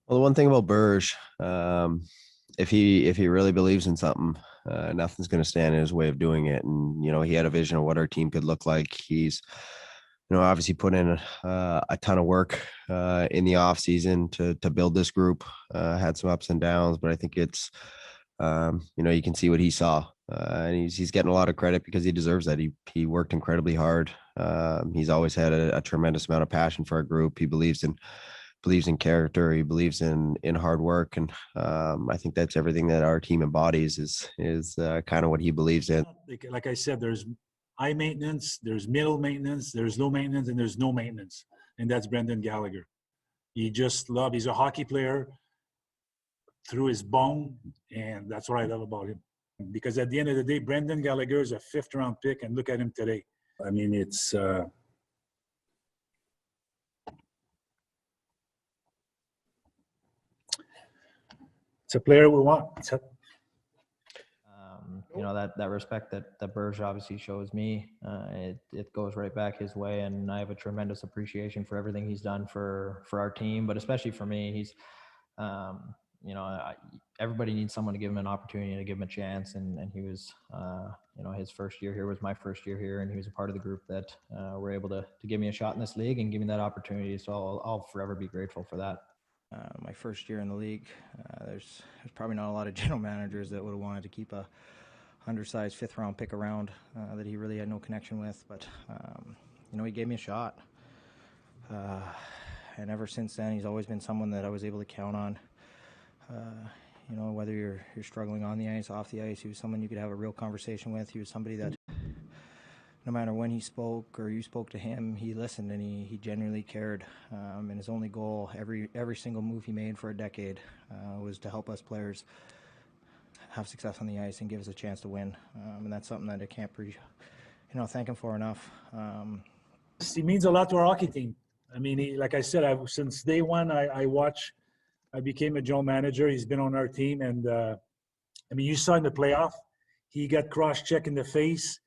Well, the one thing about Burge, if he really believes in something, nothing's going to stand in his way of doing it. And he had a vision of what our team could look like. He's, obviously put in a ton of work in the off season to build this group. Had some ups and downs, but I think it's, you can see what he saw, and he's getting a lot of credit because he deserves that. He worked incredibly hard. He's always had a tremendous amount of passion for our group. He believes in character. He believes in hard work, and I think that's everything that our team embodies. Is kind of what he believes in. Like I said, there's high maintenance, there's middle maintenance, there's low maintenance, and there's no maintenance, and that's Brendan Gallagher. He's a hockey player through his bone, and that's what I love about him. Because at the end of the day, Brendan Gallagher is a fifth-round pick, and look at him today. I mean, it's a player we want. That respect that Burge obviously shows me, it goes right back his way, and I have a tremendous appreciation for everything he's done for our team, but especially for me. He's, everybody needs someone to give him an opportunity, to give him a chance, and he was, his first year here was my first year here, and he was a part of the group that were able to give me a shot in this league and give me that opportunity. So I'll forever be grateful for that. My first year in the league, there's probably not a lot of general managers that would have wanted to keep a undersized fifth-round pick around that he really had no connection with. But, he gave me a shot. And ever since then, he's always been someone that I was able to count on. Whether you're struggling on the ice, off the ice, he was someone you could have a real conversation with. He was somebody that no matter when he spoke or you spoke to him, he listened, and he genuinely cared. And his only goal, every single move he made for a decade, was to help us players have success on the ice and give us a chance to win. And that's something that I can't thank him for enough. He means a lot to our hockey team. I mean, like I said, since day one, I became a general manager. He's been on our team, and you saw in the playoff, he got cross-checked in the face,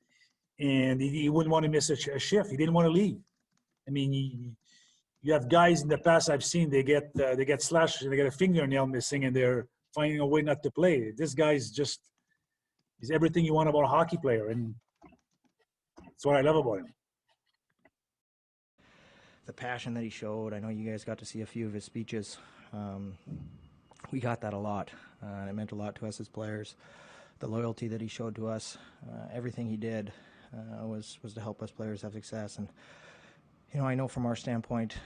and he wouldn't want to miss a shift. He didn't want to leave. I mean, you have guys in the past I've seen, they get slashed and they get a fingernail missing, and they're finding a way not to play. This guy's he's everything you want about a hockey player, and that's what I love about him. The passion that he showed, I know you guys got to see a few of his speeches. We got that a lot. It meant a lot to us as players. The loyalty that he showed to us, everything he did was to help us players have success. And I know from our standpoint,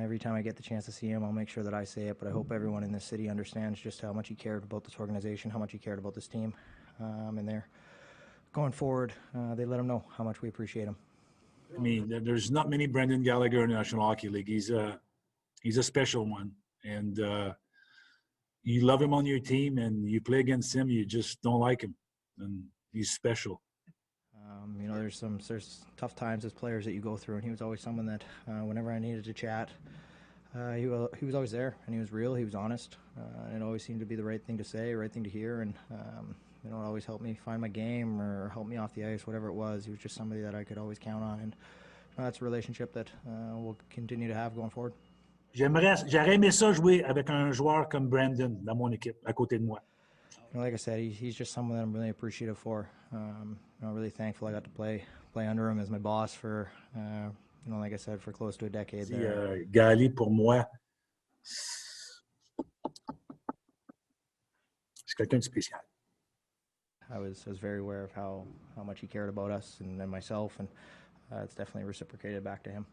every time I get the chance to see him, I'll make sure that I say it, but I hope everyone in this city understands just how much he cared about this organization, how much he cared about this team. And they're going forward, they let him know how much we appreciate him. I mean, there's not many Brendan Gallagher in the National Hockey League. He's a special one, and you love him on your team, and you play against him, you just don't like him, and he's special. There's tough times as players that you go through, and he was always someone that whenever I needed to chat, he was always there, and he was real, he was honest, and it always seemed to be the right thing to say, right thing to hear, and it always helped me find my game or help me off the ice, whatever it was. He was just somebody that I could always count on, and that's a relationship that we'll continue to have going forward. J'aurais aimé ça jouer avec un joueur comme Brandon dans mon équipe, à côté de moi. Like I said, he's just someone that I'm really appreciative for. I'm really thankful I got to play under him as my boss for, like I said, for close to a decade. Gali, pour moi, c'est quelqu'un de spécial. I was very aware of how much he cared about us and myself, and it's definitely reciprocated back to him.